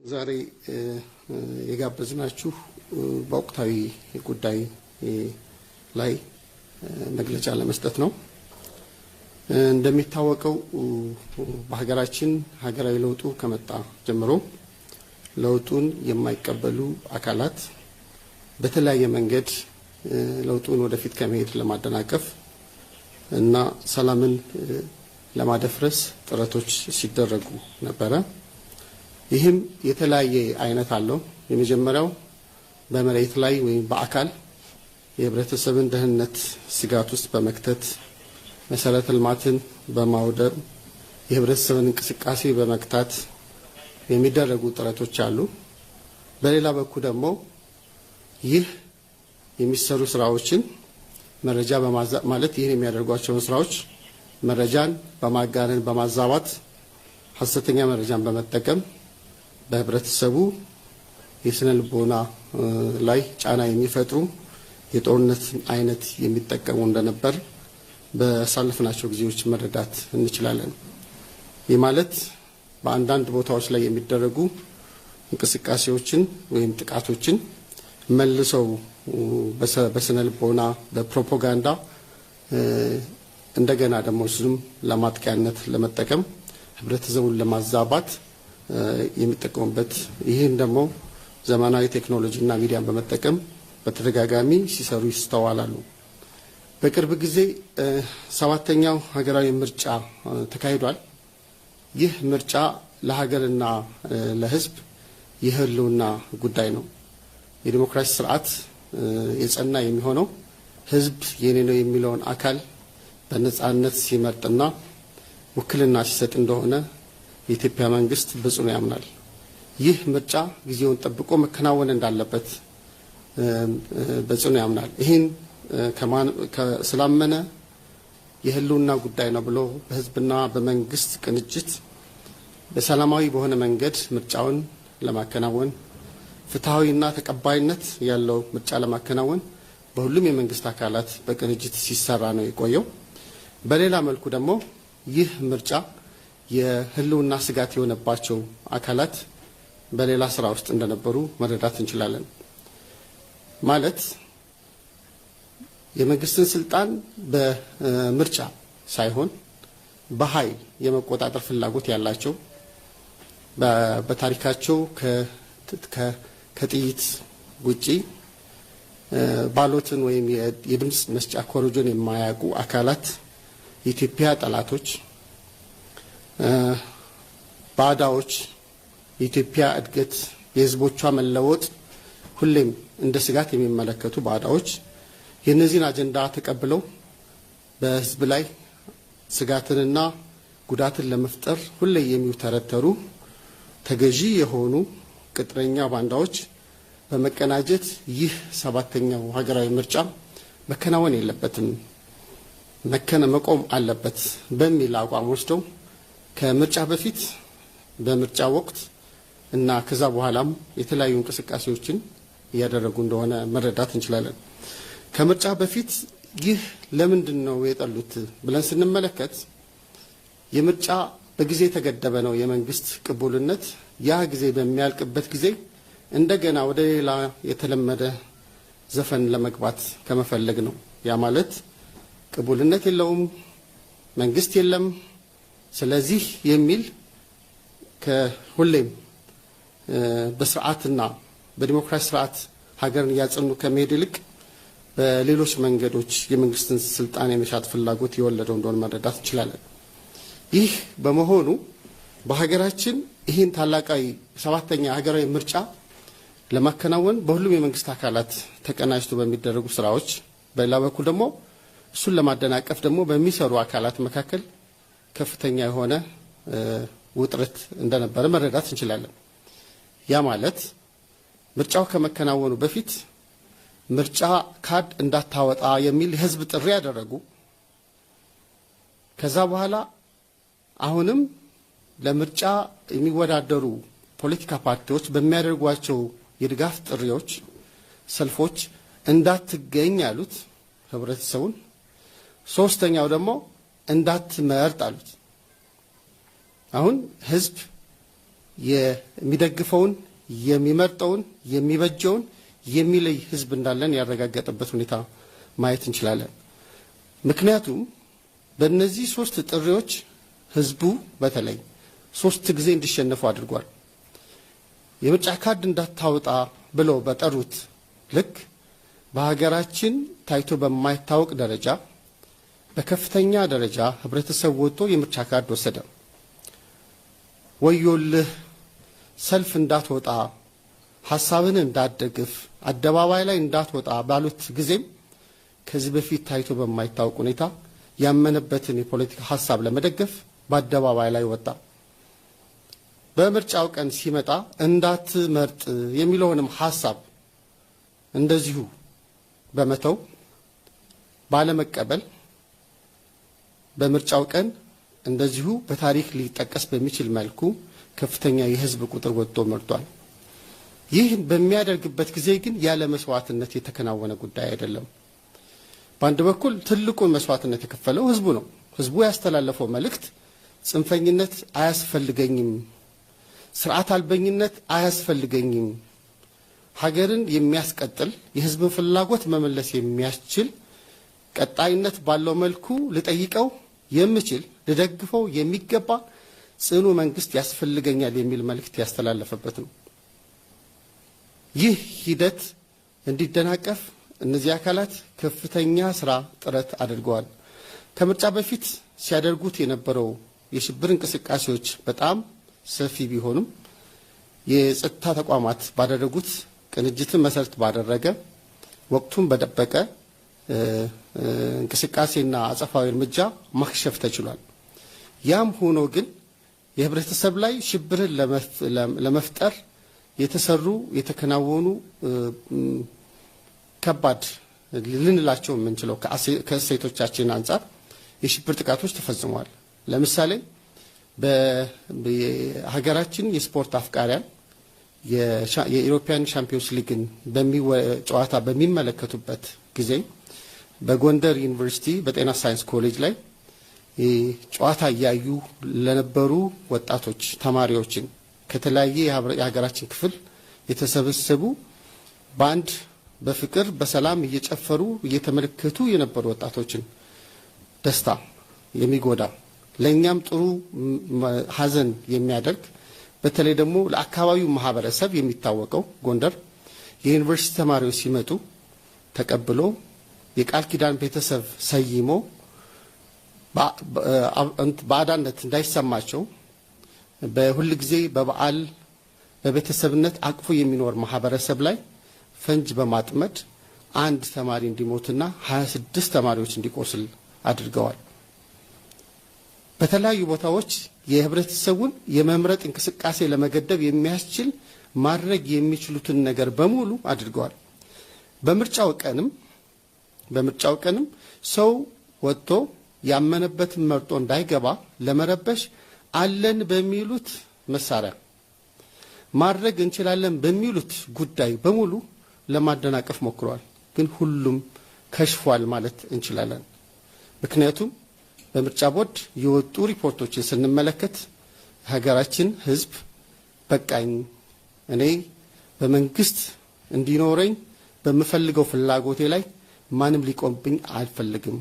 ዛሬ የጋበዝናችሁ በወቅታዊ ጉዳይ ላይ መግለጫ ለመስጠት ነው። እንደሚታወቀው በሀገራችን ሀገራዊ ለውጡ ከመጣ ጀምሮ ለውጡን የማይቀበሉ አካላት በተለያየ መንገድ ለውጡን ወደፊት ከመሄድ ለማደናቀፍ እና ሰላምን ለማደፍረስ ጥረቶች ሲደረጉ ነበረ። ይህም የተለያየ አይነት አለው። የመጀመሪያው በመሬት ላይ ወይም በአካል የህብረተሰብን ደህንነት ስጋት ውስጥ በመክተት መሰረተ ልማትን በማውደም የህብረተሰብን እንቅስቃሴ በመክታት የሚደረጉ ጥረቶች አሉ። በሌላ በኩል ደግሞ ይህ የሚሰሩ ስራዎችን መረጃ ማለት ይህን የሚያደርጓቸውን ስራዎች መረጃን በማጋነን በማዛባት ሐሰተኛ መረጃን በመጠቀም በህብረተሰቡ የስነ ልቦና ላይ ጫና የሚፈጥሩ የጦርነት አይነት የሚጠቀሙ እንደነበር በሳለፍናቸው ጊዜዎች መረዳት እንችላለን። ይህ ማለት በአንዳንድ ቦታዎች ላይ የሚደረጉ እንቅስቃሴዎችን ወይም ጥቃቶችን መልሰው በስነ ልቦና በፕሮፓጋንዳ እንደገና ደግሞ እሱም ለማጥቂያነት ለመጠቀም ህብረተሰቡን ለማዛባት የሚጠቀሙበት ይህን ደግሞ ዘመናዊ ቴክኖሎጂና ሚዲያን በመጠቀም በተደጋጋሚ ሲሰሩ ይስተዋላሉ። በቅርብ ጊዜ ሰባተኛው ሀገራዊ ምርጫ ተካሂዷል። ይህ ምርጫ ለሀገርና ለህዝብ የህልውና ጉዳይ ነው። የዲሞክራሲ ስርዓት የጸና የሚሆነው ህዝብ የኔ ነው የሚለውን አካል በነጻነት ሲመርጥና ውክልና ሲሰጥ እንደሆነ የኢትዮጵያ መንግስት በጽኑ ያምናል። ይህ ምርጫ ጊዜውን ጠብቆ መከናወን እንዳለበት በጽኑ ያምናል። ይህን ስላመነ የህልውና ጉዳይ ነው ብሎ በህዝብና በመንግስት ቅንጅት በሰላማዊ በሆነ መንገድ ምርጫውን ለማከናወን ፍትሃዊና ተቀባይነት ያለው ምርጫ ለማከናወን በሁሉም የመንግስት አካላት በቅንጅት ሲሰራ ነው የቆየው። በሌላ መልኩ ደግሞ ይህ ምርጫ የህልውና ስጋት የሆነባቸው አካላት በሌላ ስራ ውስጥ እንደነበሩ መረዳት እንችላለን። ማለት የመንግስትን ስልጣን በምርጫ ሳይሆን በኃይል የመቆጣጠር ፍላጎት ያላቸው በታሪካቸው ከጥይት ውጪ ባሎትን ወይም የድምጽ መስጫ ኮረጆን የማያውቁ አካላት የኢትዮጵያ ጠላቶች ባዳዎች የኢትዮጵያ እድገት የህዝቦቿ መለወጥ ሁሌም እንደ ስጋት የሚመለከቱ ባዳዎች የነዚህን አጀንዳ ተቀብለው በህዝብ ላይ ስጋትንና ጉዳትን ለመፍጠር ሁሌ የሚተረተሩ ተገዢ የሆኑ ቅጥረኛ ባንዳዎች በመቀናጀት ይህ ሰባተኛው ሀገራዊ ምርጫ መከናወን የለበትም መቆም አለበት በሚል አቋም ወስደው ከምርጫ በፊት በምርጫ ወቅት እና ከዛ በኋላም የተለያዩ እንቅስቃሴዎችን እያደረጉ እንደሆነ መረዳት እንችላለን። ከምርጫ በፊት ይህ ለምንድን ነው የጠሉት ብለን ስንመለከት የምርጫ በጊዜ የተገደበ ነው የመንግስት ቅቡልነት። ያ ጊዜ በሚያልቅበት ጊዜ እንደገና ወደ ሌላ የተለመደ ዘፈን ለመግባት ከመፈለግ ነው። ያ ማለት ቅቡልነት የለውም፣ መንግስት የለም፣ ስለዚህ የሚል ከሁሌም በስርዓትና በዲሞክራሲ ስርዓት ሀገርን እያጸኑ ከመሄድ ይልቅ በሌሎች መንገዶች የመንግስትን ስልጣን የመሻት ፍላጎት የወለደው እንደሆነ መረዳት እንችላለን። ይህ በመሆኑ በሀገራችን ይህን ታላቃዊ ሰባተኛ ሀገራዊ ምርጫ ለማከናወን በሁሉም የመንግስት አካላት ተቀናጅቶ በሚደረጉ ስራዎች፣ በሌላ በኩል ደግሞ እሱን ለማደናቀፍ ደግሞ በሚሰሩ አካላት መካከል ከፍተኛ የሆነ ውጥረት እንደነበረ መረዳት እንችላለን። ያ ማለት ምርጫው ከመከናወኑ በፊት ምርጫ ካርድ እንዳታወጣ የሚል የህዝብ ጥሪ ያደረጉ፣ ከዛ በኋላ አሁንም ለምርጫ የሚወዳደሩ ፖለቲካ ፓርቲዎች በሚያደርጓቸው የድጋፍ ጥሪዎች፣ ሰልፎች እንዳትገኝ ያሉት ህብረተሰቡን፣ ሶስተኛው ደግሞ እንዳትመርጥ አሉት። አሁን ህዝብ የሚደግፈውን የሚመርጠውን የሚበጀውን የሚለይ ህዝብ እንዳለን ያረጋገጠበት ሁኔታ ማየት እንችላለን። ምክንያቱም በእነዚህ ሶስት ጥሪዎች ህዝቡ በተለይ ሶስት ጊዜ እንዲሸነፉ አድርጓል። የምርጫ ካርድ እንዳታወጣ ብለው በጠሩት ልክ በሀገራችን ታይቶ በማይታወቅ ደረጃ በከፍተኛ ደረጃ ህብረተሰብ ወጥቶ የምርጫ ካርድ ወሰደ። ወዮልህ ሰልፍ እንዳትወጣ ሐሳብን እንዳትደግፍ አደባባይ ላይ እንዳትወጣ ባሉት ጊዜም ከዚህ በፊት ታይቶ በማይታወቅ ሁኔታ ያመነበትን የፖለቲካ ሐሳብ ለመደገፍ በአደባባይ ላይ ወጣ። በምርጫው ቀን ሲመጣ እንዳትመርጥ የሚለውንም ሐሳብ እንደዚሁ በመተው ባለመቀበል በምርጫው ቀን እንደዚሁ በታሪክ ሊጠቀስ በሚችል መልኩ ከፍተኛ የህዝብ ቁጥር ወጥቶ መርጧል። ይህ በሚያደርግበት ጊዜ ግን ያለ መስዋዕትነት የተከናወነ ጉዳይ አይደለም። በአንድ በኩል ትልቁን መስዋዕትነት የከፈለው ህዝቡ ነው። ህዝቡ ያስተላለፈው መልእክት ጽንፈኝነት አያስፈልገኝም፣ ስርዓት አልበኝነት አያስፈልገኝም፣ ሀገርን የሚያስቀጥል የህዝብን ፍላጎት መመለስ የሚያስችል ቀጣይነት ባለው መልኩ ልጠይቀው የምችል ልደግፈው የሚገባ ጽኑ መንግስት ያስፈልገኛል የሚል መልእክት ያስተላለፈበት ነው። ይህ ሂደት እንዲደናቀፍ እነዚህ አካላት ከፍተኛ ስራ ጥረት አድርገዋል። ከምርጫ በፊት ሲያደርጉት የነበረው የሽብር እንቅስቃሴዎች በጣም ሰፊ ቢሆኑም የጸጥታ ተቋማት ባደረጉት ቅንጅትን መሰረት ባደረገ ወቅቱን በደበቀ እንቅስቃሴና አጸፋዊ እርምጃ ማክሸፍ ተችሏል። ያም ሆኖ ግን የህብረተሰብ ላይ ሽብርን ለመፍጠር የተሰሩ የተከናወኑ ከባድ ልንላቸው የምንችለው ከእሴቶቻችን አንጻር የሽብር ጥቃቶች ተፈጽመዋል። ለምሳሌ በሀገራችን የስፖርት አፍቃሪያን የኢሮፒያን ቻምፒዮንስ ሊግን ጨዋታ በሚመለከቱበት ጊዜ በጎንደር ዩኒቨርሲቲ በጤና ሳይንስ ኮሌጅ ላይ ጨዋታ እያዩ ለነበሩ ወጣቶች ተማሪዎችን ከተለያየ የሀገራችን ክፍል የተሰበሰቡ ባንድ በፍቅር በሰላም እየጨፈሩ እየተመለከቱ የነበሩ ወጣቶችን ደስታ የሚጎዳ ለኛም ጥሩ ሀዘን የሚያደርግ በተለይ ደግሞ ለአካባቢው ማህበረሰብ የሚታወቀው ጎንደር የዩኒቨርሲቲ ተማሪዎች ሲመጡ ተቀብሎ የቃል ኪዳን ቤተሰብ ሰይሞ ባዳነት እንዳይሰማቸው በሁሉ ጊዜ በበዓል በቤተሰብነት አቅፎ የሚኖር ማህበረሰብ ላይ ፈንጅ በማጥመድ አንድ ተማሪ እንዲሞትና 26 ተማሪዎች እንዲቆስል አድርገዋል። በተለያዩ ቦታዎች የህብረተሰቡን የመምረጥ እንቅስቃሴ ለመገደብ የሚያስችል ማድረግ የሚችሉትን ነገር በሙሉ አድርገዋል። በምርጫው ቀንም ሰው ወጥቶ ያመነበትን መርጦ እንዳይገባ ለመረበሽ አለን በሚሉት መሳሪያ ማድረግ እንችላለን በሚሉት ጉዳይ በሙሉ ለማደናቀፍ ሞክረዋል። ግን ሁሉም ከሽፏል ማለት እንችላለን። ምክንያቱም በምርጫ ቦርድ የወጡ ሪፖርቶችን ስንመለከት ሀገራችን ህዝብ በቃኝ፣ እኔ በመንግስት እንዲኖረኝ በመፈልገው ፍላጎቴ ላይ ማንም ሊቆምብኝ አልፈልግም፣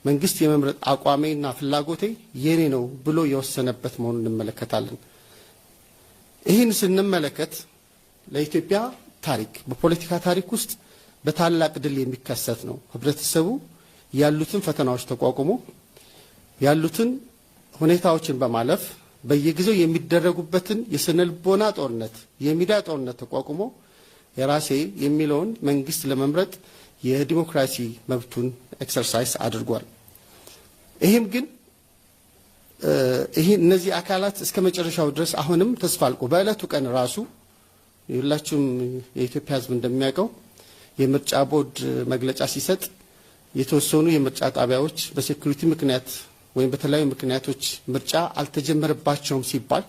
መንግስት የመምረጥ አቋሜና ፍላጎቴ የኔ ነው ብሎ የወሰነበት መሆኑን እንመለከታለን። ይህን ስንመለከት ለኢትዮጵያ ታሪክ በፖለቲካ ታሪክ ውስጥ በታላቅ ድል የሚከሰት ነው። ህብረተሰቡ ያሉትን ፈተናዎች ተቋቁሞ ያሉትን ሁኔታዎችን በማለፍ በየጊዜው የሚደረጉበትን የስነልቦና ጦርነት የሚዲያ ጦርነት ተቋቁሞ የራሴ የሚለውን መንግስት ለመምረጥ የዲሞክራሲ መብቱን ኤክሰርሳይዝ አድርጓል። ይህም ግን እነዚህ አካላት እስከ መጨረሻው ድረስ አሁንም ተስፋ አልቆ በእለቱ ቀን ራሱ ሁላችሁም የኢትዮጵያ ህዝብ እንደሚያውቀው የምርጫ ቦርድ መግለጫ ሲሰጥ የተወሰኑ የምርጫ ጣቢያዎች በሴኩሪቲ ምክንያት ወይም በተለያዩ ምክንያቶች ምርጫ አልተጀመረባቸውም ሲባል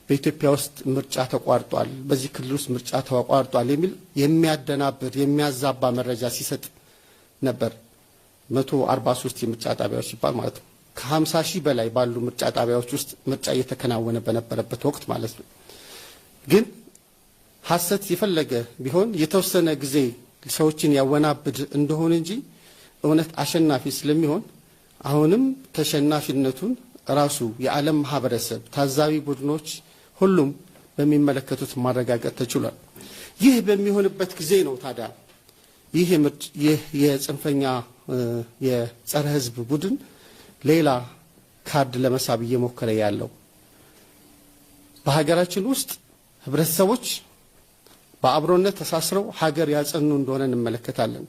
በኢትዮጵያ ውስጥ ምርጫ ተቋርጧል፣ በዚህ ክልል ውስጥ ምርጫ ተቋርጧል የሚል የሚያደናብር የሚያዛባ መረጃ ሲሰጥ ነበር። 143 የምርጫ ጣቢያዎች ሲባል ማለት ነው። ከ50 ሺህ በላይ ባሉ ምርጫ ጣቢያዎች ውስጥ ምርጫ እየተከናወነ በነበረበት ወቅት ማለት ነው። ግን ሐሰት የፈለገ ቢሆን የተወሰነ ጊዜ ሰዎችን ያወናብድ እንደሆነ እንጂ እውነት አሸናፊ ስለሚሆን አሁንም ተሸናፊነቱን ራሱ የዓለም ማህበረሰብ ታዛቢ ቡድኖች ሁሉም በሚመለከቱት ማረጋገጥ ተችሏል። ይህ በሚሆንበት ጊዜ ነው ታዲያ ይህ የጽንፈኛ የጸረ ህዝብ ቡድን ሌላ ካርድ ለመሳብ እየሞከረ ያለው። በሀገራችን ውስጥ ህብረተሰቦች በአብሮነት ተሳስረው ሀገር ያጸኑ እንደሆነ እንመለከታለን።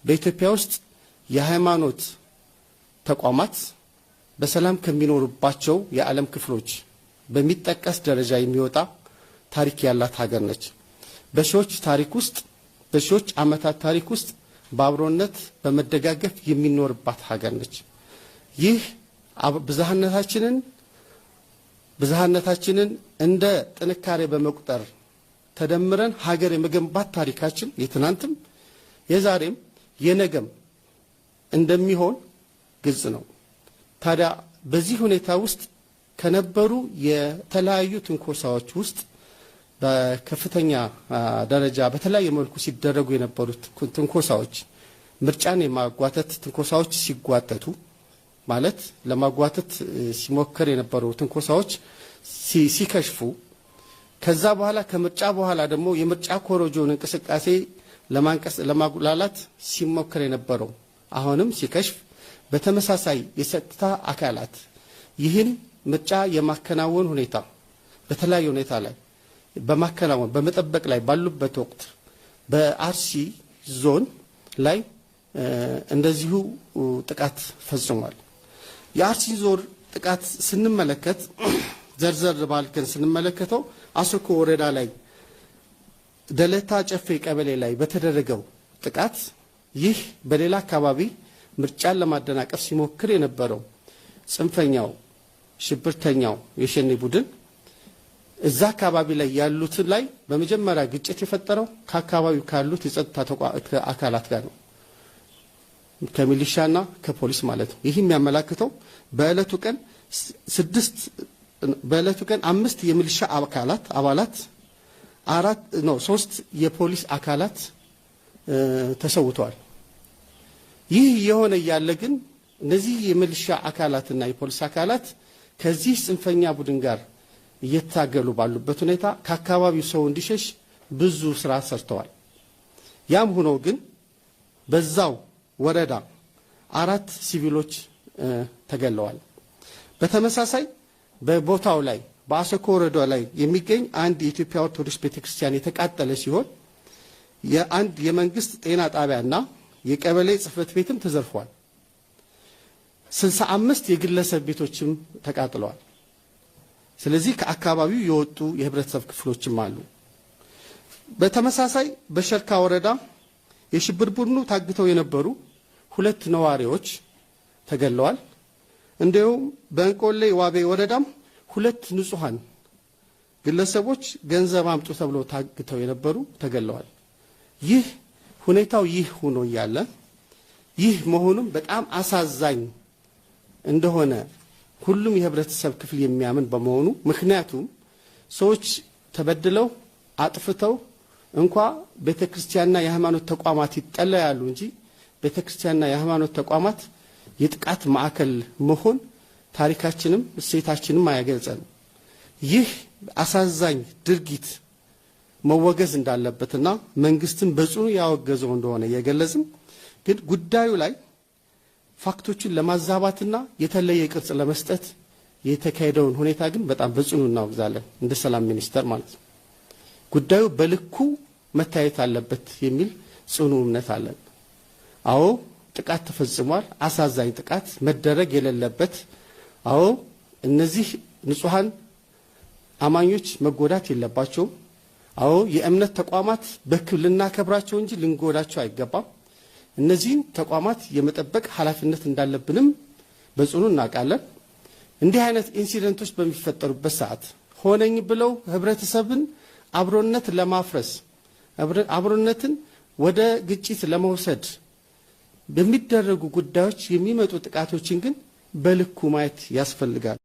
በኢትዮጵያ ውስጥ የሃይማኖት ተቋማት በሰላም ከሚኖሩባቸው የዓለም ክፍሎች በሚጠቀስ ደረጃ የሚወጣ ታሪክ ያላት ሀገር ነች። በሺዎች ዓመታት ታሪክ ውስጥ በአብሮነት በመደጋገፍ የሚኖርባት ሀገር ነች። ይህ ብዝሃነታችንን እንደ ጥንካሬ በመቁጠር ተደምረን ሀገር የመገንባት ታሪካችን የትናንትም የዛሬም የነገም እንደሚሆን ግልጽ ነው። ታዲያ በዚህ ሁኔታ ውስጥ ከነበሩ የተለያዩ ትንኮሳዎች ውስጥ በከፍተኛ ደረጃ በተለያየ መልኩ ሲደረጉ የነበሩት ትንኮሳዎች ምርጫን የማጓተት ትንኮሳዎች ሲጓተቱ ማለት ለማጓተት ሲሞከር የነበሩ ትንኮሳዎች ሲከሽፉ ከዛ በኋላ ከምርጫ በኋላ ደግሞ የምርጫ ኮሮጆን እንቅስቃሴ ለማጉላላት ሲሞከር የነበረው አሁንም ሲከሽፍ በተመሳሳይ የጸጥታ አካላት ይህን ምርጫ የማከናወን ሁኔታ በተለያየ ሁኔታ ላይ በማከናወን በመጠበቅ ላይ ባሉበት ወቅት በአርሲ ዞን ላይ እንደዚሁ ጥቃት ፈጽሟል። የአርሲ ዞን ጥቃት ስንመለከት ዘርዘር ባልከን ስንመለከተው አሰኮ ወረዳ ላይ ደለታ ጨፌ ቀበሌ ላይ በተደረገው ጥቃት ይህ በሌላ አካባቢ ምርጫን ለማደናቀፍ ሲሞክር የነበረው ጽንፈኛው ሽብርተኛው የሸኔ ቡድን እዛ አካባቢ ላይ ያሉት ላይ በመጀመሪያ ግጭት የፈጠረው ከአካባቢው ካሉት የጸጥታ አካላት ጋር ነው፣ ከሚሊሻና ከፖሊስ ማለት ነው። ይህ የሚያመላክተው በእለቱ ቀን 5 የሚሊሻ አባላት 3 የፖሊስ አካላት ተሰውተዋል። ይህ የሆነ ያለ ግን እነዚህ የሚሊሻ አካላትና የፖሊስ አካላት ከዚህ ጽንፈኛ ቡድን ጋር እየታገሉ ባሉበት ሁኔታ ከአካባቢው ሰው እንዲሸሽ ብዙ ስራ ሰርተዋል። ያም ሆኖ ግን በዛው ወረዳ 4 ሲቪሎች ተገለዋል። በተመሳሳይ በቦታው ላይ በአሰኮ ወረዳ ላይ የሚገኝ አንድ የኢትዮጵያ ኦርቶዶክስ ቤተክርስቲያን የተቃጠለ ሲሆን የአንድ የመንግስት ጤና ጣቢያና የቀበሌ ጽህፈት ቤትም ተዘርፏል። 65 የግለሰብ ቤቶችም ተቃጥለዋል። ስለዚህ ከአካባቢው የወጡ የህብረተሰብ ክፍሎችም አሉ። በተመሳሳይ በሸርካ ወረዳ የሽብር ቡድኑ ታግተው የነበሩ 2 ነዋሪዎች ተገለዋል። እንዲሁም በእንቆሌ ዋቤ ወረዳም 2 ንጹሃን ግለሰቦች ገንዘብ አምጡ ተብለው ታግተው የነበሩ ተገለዋል። ይህ ሁኔታው ይህ ሆኖ ያለ ይህ መሆኑም በጣም አሳዛኝ እንደሆነ ሁሉም የህብረተሰብ ክፍል የሚያምን በመሆኑ ምክንያቱም ሰዎች ተበድለው አጥፍተው እንኳ ቤተክርስቲያንና የሃይማኖት ተቋማት ይጠለያሉ እንጂ ቤተክርስቲያንና የሃይማኖት ተቋማት የጥቃት ማዕከል መሆን ታሪካችንም እሴታችንም አያገልጸንም። ይህ አሳዛኝ ድርጊት መወገዝ እንዳለበትና መንግስትን በጽኑ ያወገዘው እንደሆነ የገለጽን ግን ጉዳዩ ላይ ፋክቶችን ለማዛባትና የተለየ ቅርጽ ለመስጠት የተካሄደውን ሁኔታ ግን በጣም በጽኑ እናወግዛለን እንደ ሰላም ሚኒስተር ማለት ነው። ጉዳዩ በልኩ መታየት አለበት የሚል ጽኑ እምነት አለን። አዎ ጥቃት ተፈጽሟል። አሳዛኝ ጥቃት መደረግ የሌለበት አዎ እነዚህ ንጹሃን አማኞች መጎዳት የለባቸውም። አዎ የእምነት ተቋማት በክብልና ከብራቸው እንጂ ልንጎዳቸው አይገባም። እነዚህ ተቋማት የመጠበቅ ኃላፊነት እንዳለብንም በጽኑ እናውቃለን። እንዲህ አይነት ኢንሲደንቶች በሚፈጠሩበት ሰዓት ሆነኝ ብለው ህብረተሰብን አብሮነት ለማፍረስ አብሮነትን ወደ ግጭት ለመውሰድ በሚደረጉ ጉዳዮች የሚመጡ ጥቃቶችን ግን በልኩ ማየት ያስፈልጋል።